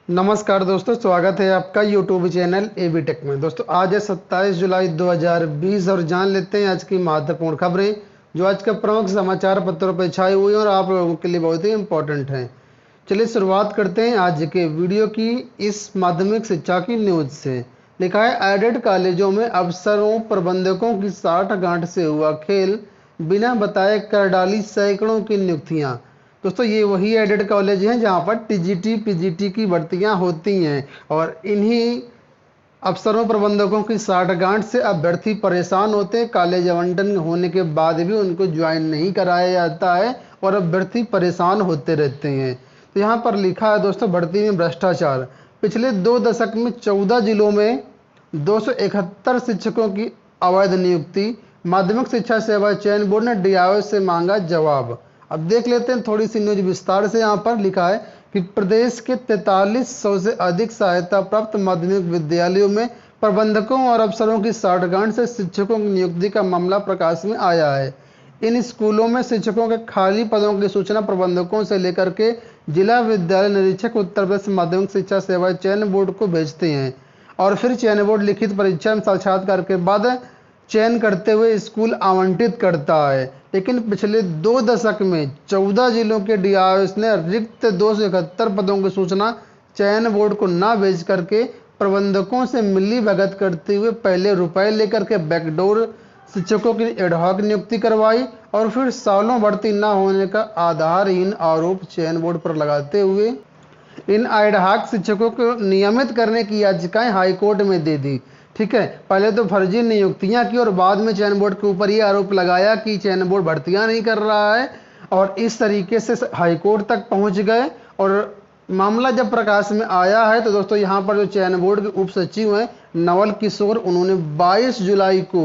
नमस्कार दोस्तों, स्वागत है आपका यूट्यूब चैनल एबी टेक में। दोस्तों आज है 27 जुलाई 2020 और जान लेते हैं आज की महत्वपूर्ण खबरें जो आज के प्रमुख समाचार पत्रों पर छाई हुई हैं और आप लोगों के लिए बहुत ही इम्पोर्टेंट हैं। चलिए शुरुआत करते हैं आज के वीडियो की इस माध्यमिक शिक्षा की न्यूज से। लिखा है एडेड कॉलेजों में अफसरों प्रबंधकों की साठ गांठ से हुआ खेल, बिना बताए कर डाली सैकड़ों की नियुक्तियां। दोस्तों ये वही एडेड कॉलेज हैं जहां पर टीजीटी पीजीटी की भर्तियां होती हैं और इन्हीं अफसरों प्रबंधकों की साठगांठ से अभ्यर्थी परेशान होते हैं। कॉलेज आवंटन होने के बाद भी उनको ज्वाइन नहीं कराया जाता है और अभ्यर्थी परेशान होते रहते हैं। तो यहाँ पर लिखा है दोस्तों, भर्ती में भ्रष्टाचार। पिछले 2 दशक में 14 जिलों में 271 शिक्षकों की अवैध नियुक्ति। माध्यमिक शिक्षा सेवा चयन बोर्ड ने डीआईओ से मांगा जवाब। अब देख लेते हैं थोड़ी सी न्यूज विस्तार से। यहाँ पर लिखा है कि प्रदेश के 4300 से अधिक सहायता प्राप्त माध्यमिक विद्यालयों में प्रबंधकों और अफसरों की साठगांठ से शिक्षकों की नियुक्ति का मामला प्रकाश में आया है। इन स्कूलों में शिक्षकों के खाली पदों की सूचना प्रबंधकों से लेकर के जिला विद्यालय निरीक्षक उत्तर प्रदेश माध्यमिक शिक्षा सेवा चयन बोर्ड को भेजते हैं और फिर चयन बोर्ड लिखित परीक्षा में साक्षात्कार के बाद चयन करते हुए स्कूल आवंटित करता है। लेकिन पिछले 2 दशक में 14 जिलों के डीआईओ ने रिक्त 271 पदों की सूचना चयन बोर्ड को ना भेज करके प्रबंधकों से मिली भगत करते हुए पहले रुपए लेकर के बैकडोर शिक्षकों की एडहॉक नियुक्ति करवाई और फिर सालों भर्ती न होने का आधारहीन आरोप चयन बोर्ड पर लगाते हुए इन एडहॉक शिक्षकों को नियमित करने की याचिकाएं हाईकोर्ट में दे दी। ठीक है, पहले तो फर्जी नियुक्तियां की और बाद में चयन बोर्ड के ऊपर ये आरोप लगाया कि चयन बोर्ड भर्तियां नहीं कर रहा है और इस तरीके से हाईकोर्ट तक पहुंच गए। और मामला जब प्रकाश में आया है तो दोस्तों यहाँ पर जो चयन बोर्ड के उप सचिव हैं नवल किशोर, उन्होंने 22 जुलाई को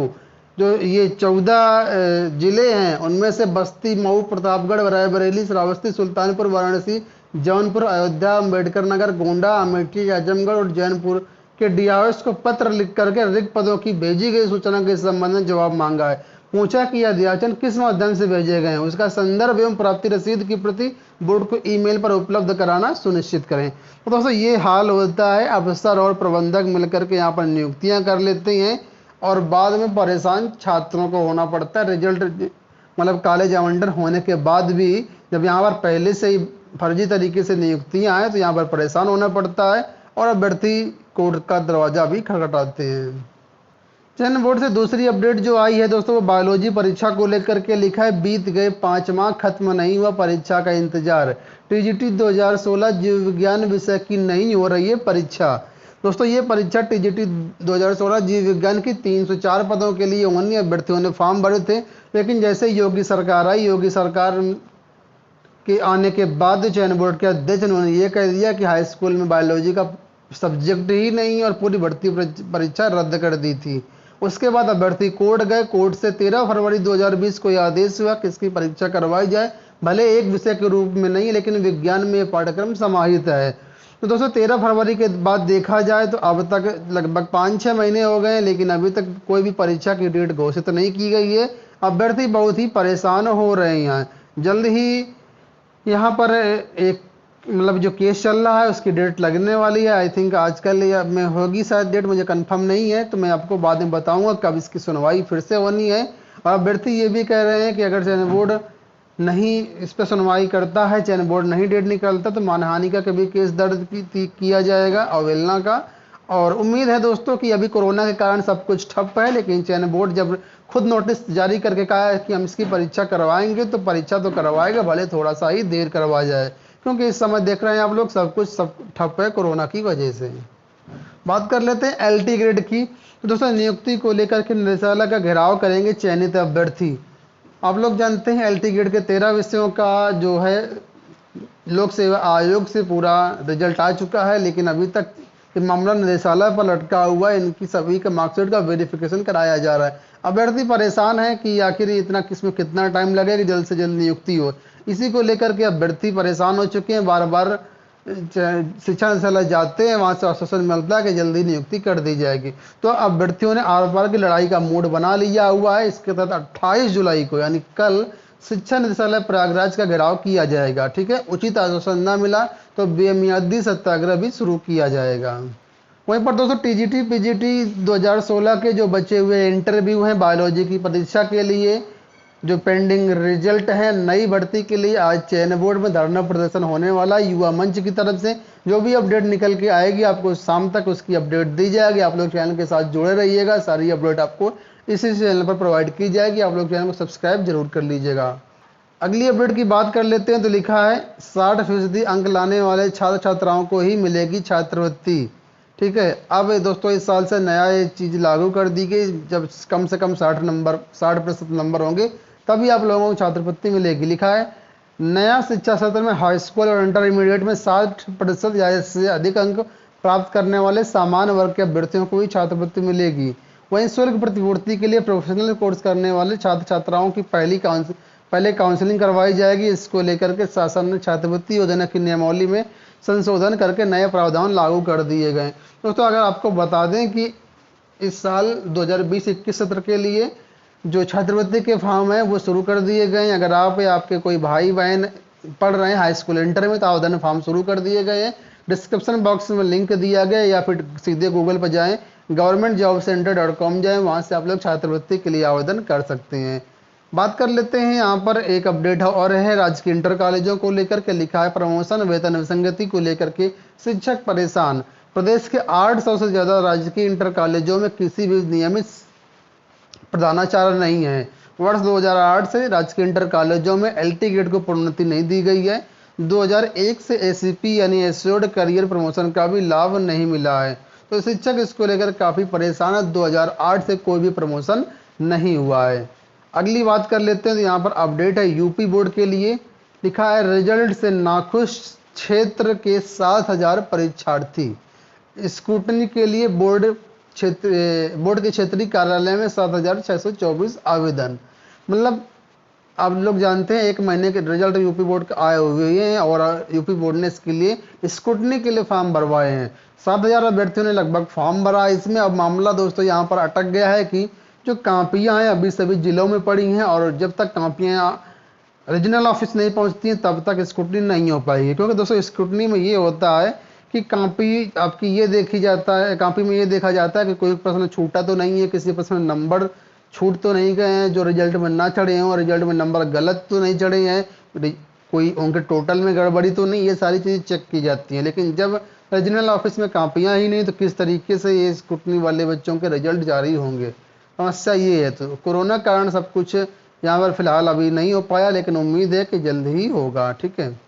जो ये 14 जिले हैं उनमें से बस्ती, मऊ, प्रतापगढ़, रायबरेली, श्रावस्ती, सुल्तानपुर, वाराणसी, जौनपुर, अयोध्या, अम्बेडकर नगर, गोंडा, अमेठी, आजमगढ़ और जौनपुर के डीआईओ को पत्र लिख करके रिक्त पदों की भेजी गई सूचना के संबंध में जवाब मांगा है। पूछा कि अध्याचन किस माध्यम से भेजे गए हैं, उसका संदर्भ एवं प्राप्ति रसीद की प्रति बोर्ड को ईमेल पर उपलब्ध कराना सुनिश्चित करें। तो दोस्तों ये हाल होता है, अफसर और प्रबंधक मिलकर के यहाँ पर नियुक्तियां कर लेते हैं और बाद में परेशान छात्रों को होना पड़ता है। रिजल्ट मतलब कॉलेज आवंटन होने के बाद भी जब यहाँ पर पहले से ही फर्जी तरीके से नियुक्तियां हैं तो यहाँ पर परेशान होना पड़ता है और अभ्यर्थी कोर्ट का दरवाजा भी खटखटाते हैं। चयन बोर्ड से दूसरी अपडेट जो आई है दोस्तों वो बायोलॉजी परीक्षा को लेकर के लिखा है, बीत गए 5 माह खत्म नहीं हुआ परीक्षा का इंतजार। टीजीटी 2016 जीव विज्ञान विषय की नहीं हो रही है परीक्षा। दोस्तों ये परीक्षा टीजीटी 2016 जीव विज्ञान की 304 पदों के लिए होनी। अभ्यर्थियों ने फॉर्म भरे थे, लेकिन जैसे योगी सरकार आई, योगी सरकार के आने के बाद चयन बोर्ड के अध्यक्ष उन्होंने ये कह दिया कि हाई स्कूल में बायोलॉजी का सब्जेक्ट ही नहीं और पूरी भर्ती परीक्षा रद्द कर दी थी। उसके बाद अभ्यर्थी कोर्ट गए, कोर्ट से 13 फरवरी 2020 को यह आदेश हुआ कि इसकी परीक्षा करवाई जाए, भले एक विषय के रूप में नहीं लेकिन विज्ञान में पाठ्यक्रम समाहित है। तो दोस्तों 13 फरवरी के बाद देखा जाए तो अब तक लगभग 5-6 महीने हो गए लेकिन अभी तक कोई भी परीक्षा की डेट घोषित नहीं की गई है। अभ्यर्थी बहुत ही परेशान हो रहे हैं। जल्द ही यहाँ पर एक मतलब जो केस चल रहा है उसकी डेट लगने वाली है। आई थिंक आजकल या में होगी शायद डेट, मुझे कंफर्म नहीं है, तो मैं आपको बाद में बताऊंगा कब इसकी सुनवाई फिर से होनी है। और अभ्यर्थी ये भी कह रहे हैं कि अगर चयन बोर्ड नहीं इस पर सुनवाई करता है, चयन बोर्ड नहीं डेट निकलता तो मानहानि का कभी केस दर्ज किया जाएगा, अवहेलना का। और उम्मीद है दोस्तों कि अभी कोरोना के कारण सब कुछ ठप है, लेकिन चयन बोर्ड जब खुद नोटिस जारी करके कहा है कि हम इसकी परीक्षा करवाएंगे तो परीक्षा तो करवाएगा, भले थोड़ा सा ही देर करवा जाए, क्योंकि इस समय देख रहे हैं आप लोग सब कुछ ठप है कोरोना की वजह से। बात कर लेते हैं एलटी ग्रेड की। तो दोस्तों नियुक्ति को लेकर के निदेशालय का घेराव करेंगे चयनित अभ्यर्थी। आप लोग जानते हैं एलटी ग्रेड के 13 विषयों का जो है लोक सेवा आयोग से पूरा रिजल्ट आ चुका है, लेकिन अभी तक ये मामला निदेशालय पर लटका हुआ है। इनकी सभी का मार्कशीट का वेरिफिकेशन कराया जा रहा है। अभ्यर्थी परेशान है कि आखिर इतना किसमें कितना टाइम लगेगा कि जल्द से जल्द नियुक्ति हो। इसी को लेकर के अभ्यर्थी परेशान हो चुके हैं। बार बार शिक्षा निदेशालय जाते हैं, वहां से आश्वासन मिलता है कि जल्दी नियुक्ति कर दी जाएगी। तो अभ्यर्थियों ने आर पार की लड़ाई का मूड बना लिया हुआ है। इसके तहत 28 जुलाई को यानी कल शिक्षा निदेशालय प्रयागराज का घेराव किया जाएगा। ठीक है, उचित आश्वासन न मिला तो बेमियादी सत्याग्रह भी शुरू किया जाएगा। वहीं पर दोस्तों टीजीटी पीजीटी 2016 के जो बचे हुए इंटरव्यू हैं बायोलॉजी की परीक्षा के लिए, जो पेंडिंग रिजल्ट है, नई भर्ती के लिए आज चयन बोर्ड में धरना प्रदर्शन होने वाला। युवा मंच की तरफ से जो भी अपडेट निकल के आएगी आपको शाम तक उसकी अपडेट दी जाएगी। आप लोग चैनल के साथ जुड़े रहिएगा, सारी अपडेट आपको इसी चैनल पर प्रोवाइड की जाएगी। आप लोग चैनल को सब्सक्राइब जरूर कर लीजिएगा। अगली अपडेट की बात कर लेते हैं तो लिखा है 60% अंक लाने वाले छात्र छात्राओं को ही मिलेगी छात्रवृत्ति। ठीक है, अब दोस्तों इस साल से नया ये चीज़ लागू कर दी गई, जब कम से कम 60% नंबर होंगे तभी आप लोगों को छात्रवृत्ति मिलेगी। लिखा है नया शिक्षा सत्र में हाई स्कूल और इंटरमीडिएट में 60% या इससे अधिक अंक प्राप्त करने वाले सामान्य वर्ग के अभ्यर्थियों को ही छात्रवृत्ति मिलेगी। वहीं शुल्क प्रतिपूर्ति के लिए प्रोफेशनल कोर्स करने वाले छात्र छात्राओं की पहले काउंसलिंग करवाई जाएगी। इसको लेकर के शासन ने छात्रवृत्ति योजना की नियमावली में संशोधन करके नए प्रावधान लागू कर दिए गए। दोस्तों अगर आपको बता दें कि इस साल 2020-21 सत्र के लिए जो छात्रवृत्ति के फॉर्म है वो शुरू कर दिए गए हैं। अगर आप या आपके कोई भाई बहन पढ़ रहे हैं हाई स्कूल इंटर में तो आवेदन फॉर्म शुरू कर दिए गए हैं। डिस्क्रिप्शन बॉक्स में लिंक दिया गया है या फिर सीधे गूगल पर जाएं, governmentjobcenter.com जाएं, वहाँ से आप लोग छात्रवृत्ति के लिए आवेदन कर सकते हैं। बात कर लेते हैं, यहाँ पर एक अपडेट और है राजकीय इंटर कॉलेजों को लेकर के। लिखा है प्रमोशन वेतन विसंगति को लेकर के शिक्षक परेशान। प्रदेश के 800 से ज़्यादा राजकीय इंटर कॉलेजों में किसी भी नियमित प्रधानाचार्य नहीं है। वर्ष 2008 से राजकीय इंटर कॉलेजों में एलटी ग्रेड को प्रोन्नति नहीं दी गई है। 2001 से एसीपी यानी एश्योर्ड करियर प्रमोशन का भी लाभ नहीं मिला है। तो शिक्षक इसको लेकर काफ़ी परेशान है। 2008 से कोई भी प्रमोशन नहीं हुआ है। अगली बात कर लेते हैं तो यहाँ पर अपडेट है यूपी बोर्ड के लिए। लिखा है रिजल्ट से नाखुश क्षेत्र के 7000 परीक्षार्थी। स्क्रूटनी के लिए बोर्ड के क्षेत्रीय कार्यालय में 7624 आवेदन। मतलब आप लोग जानते हैं 1 महीने के रिजल्ट यूपी बोर्ड के आए हुए हैं और यूपी बोर्ड ने इसके लिए स्क्रूटनी के लिए फॉर्म भरवाए हैं। 7000 अभ्यर्थियों ने लगभग फॉर्म भरा। इसमें अब मामला दोस्तों यहाँ पर अटक गया है कि जो कापियाँ हैं अभी सभी जिलों में पड़ी हैं और जब तक कापियाँ रीजनल ऑफिस नहीं पहुँचती हैं तब तक स्क्रूटनी नहीं हो पाएगी। क्योंकि दोस्तों स्क्रूटनी में ये होता है कि कापी आपकी ये देखी जाता है, कापी में ये देखा जाता है कि कोई प्रश्न छूटा तो नहीं है, किसी प्रश्न में नंबर छूट तो नहीं गए हैं जो रिजल्ट में ना चढ़े हों, और रिजल्ट में नंबर गलत तो नहीं चढ़े हैं, कोई उनके टोटल में गड़बड़ी तो नहीं, ये सारी चीज़ें चेक की जाती हैं। लेकिन जब रीजनल ऑफिस में कापियाँ ही नहीं तो किस तरीके से ये स्क्रूटनी वाले बच्चों के रिजल्ट जारी होंगे, समस्या ये है। तो कोरोना के कारण सब कुछ यहाँ पर फिलहाल अभी नहीं हो पाया, लेकिन उम्मीद है कि जल्द ही होगा। ठीक है,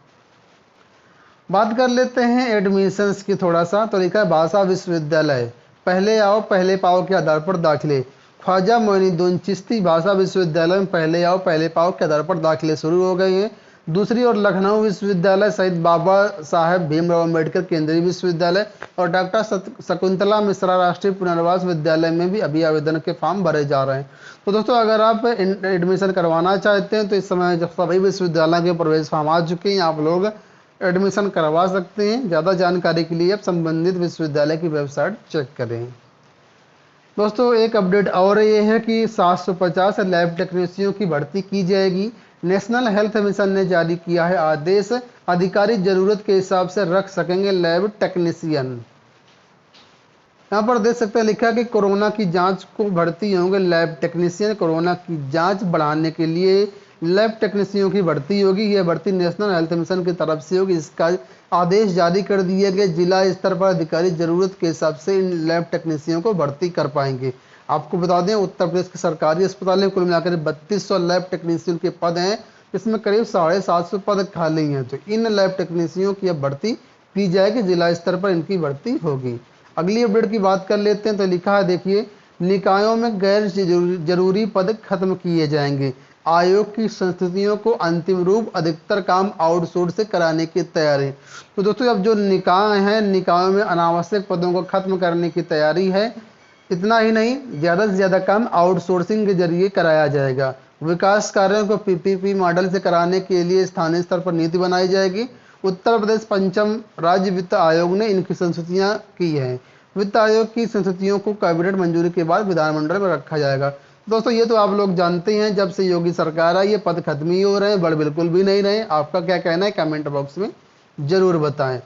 बात कर लेते हैं एडमिशन्स की थोड़ा सा। तो लिखा है भाषा विश्वविद्यालय पहले आओ पहले पाओ के आधार पर दाखिले। ख्वाजा मोइनुद्दीन चिश्ती भाषा विश्वविद्यालय में पहले आओ पहले पाओ के आधार पर दाखिले शुरू हो गए हैं। दूसरी ओर लखनऊ विश्वविद्यालय सहित बाबा साहेब भीमराव अम्बेडकर केंद्रीय विश्वविद्यालय और डॉक्टर शकुंतला मिश्रा राष्ट्रीय पुनर्वास विद्यालय में भी अभी आवेदन के फॉर्म भरे जा रहे हैं। तो दोस्तों अगर आप एडमिशन करवाना चाहते हैं तो इस समय जब सभी विश्वविद्यालय के प्रवेश फॉर्म आ चुके हैं, आप लोग एडमिशन करवा सकते हैं। ज़्यादा जानकारी के लिए आप संबंधित विश्वविद्यालय की वेबसाइट चेक करें। दोस्तों एक अपडेट और ये है कि 750 लैब टेक्नीशियनों की भर्ती की जाएगी। नेशनल हेल्थ मिशन ने जारी किया है आदेश, अधिकारी जरूरत के हिसाब से रख सकेंगे लैब टेक्नीशियन। यहाँ पर देख सकते हैं लिखा है कि कोरोना की जांच को भर्ती होंगे लैब टेक्नीशियन। कोरोना की जांच बढ़ाने के लिए लैब टेक्नीशियनों की भर्ती होगी। यह भर्ती नेशनल हेल्थ मिशन की तरफ से होगी। इसका आदेश जारी कर दिए गए। जिला स्तर पर अधिकारी जरूरत के हिसाब से इन लैब टेक्नीशियनों को भर्ती कर पाएंगे। आपको बता दें उत्तर प्रदेश के सरकारी अस्पताल में कुल मिलाकर 3200 लैब टेक्नीशियन के पद हैं, इसमें करीब 750 पद खाली हैं। तो इन लैब टेक्नीशियनों की अब भर्ती की जाएगी, जिला स्तर पर इनकी भर्ती होगी। अगली अपडेट की बात कर लेते हैं तो लिखा है देखिए निकायों में गैर जरूरी पद खत्म किए जाएंगे। आयोग की संस्तुतियों को अंतिम रूप, अधिकतर काम आउटसोर्स से कराने की तैयारी। तो दोस्तों अब जो निकाय हैं, निकायों में अनावश्यक पदों को खत्म करने की तैयारी है। इतना ही नहीं, ज़्यादा से ज़्यादा काम आउटसोर्सिंग के जरिए कराया जाएगा। विकास कार्यों को पीपीपी मॉडल से कराने के लिए स्थानीय स्तर पर नीति बनाई जाएगी। उत्तर प्रदेश पंचम राज्य वित्त आयोग ने इनकी संस्तुतियाँ की हैं। वित्त आयोग की संस्तुतियों को कैबिनेट मंजूरी के बाद विधानमंडल में रखा जाएगा। दोस्तों ये तो आप लोग जानते हैं, जब से योगी सरकार आई ये पद खत्म ही हो रहे हैं, बढ़ बिल्कुल भी नहीं रहे। आपका क्या कहना है कमेंट बॉक्स में जरूर बताएं।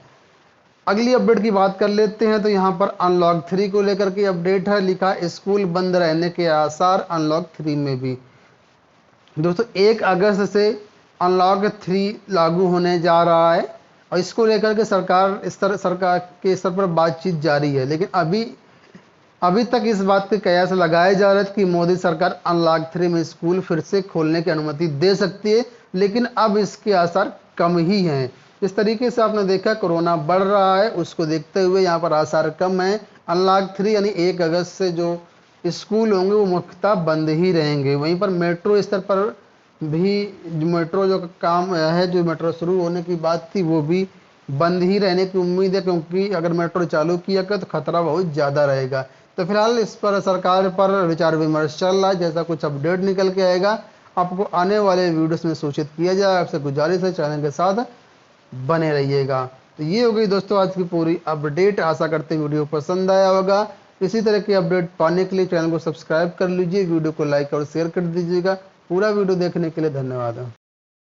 अगली अपडेट की बात कर लेते हैं, तो यहाँ पर अनलॉक 3 को लेकर के अपडेट है। लिखा स्कूल बंद रहने के आसार अनलॉक 3 में भी। दोस्तों 1 अगस्त से अनलॉक 3 लागू होने जा रहा है और इसको लेकर के सरकार के स्तर पर बातचीत जारी है। लेकिन अभी तक इस बात के कयास लगाए जा रहे थे कि मोदी सरकार अनलॉक 3 में स्कूल फिर से खोलने की अनुमति दे सकती है, लेकिन अब इसके आसार कम ही हैं। जिस तरीके से आपने देखा कोरोना बढ़ रहा है, उसको देखते हुए यहाँ पर आसार कम है। अनलॉक 3 यानी 1 अगस्त से जो स्कूल होंगे वो मुख्यतः बंद ही रहेंगे। वहीं पर मेट्रो स्तर पर भी मेट्रो जो काम है, जो मेट्रो शुरू होने की बात थी वो भी बंद ही रहने की उम्मीद है, क्योंकि अगर मेट्रो चालू किया गया तो खतरा बहुत ज़्यादा रहेगा। तो फिलहाल इस पर सरकार पर विचार विमर्श चल रहा है। जैसा कुछ अपडेट निकल के आएगा आपको आने वाले वीडियोस में सूचित किया जाए। आपसे गुजारिश है चैनल के साथ बने रहिएगा। तो ये हो गई दोस्तों आज की पूरी अपडेट। आशा करते हैं वीडियो पसंद आया होगा। इसी तरह की अपडेट पाने के लिए चैनल को सब्सक्राइब कर लीजिए, वीडियो को लाइक और शेयर कर दीजिएगा। पूरा वीडियो देखने के लिए धन्यवाद।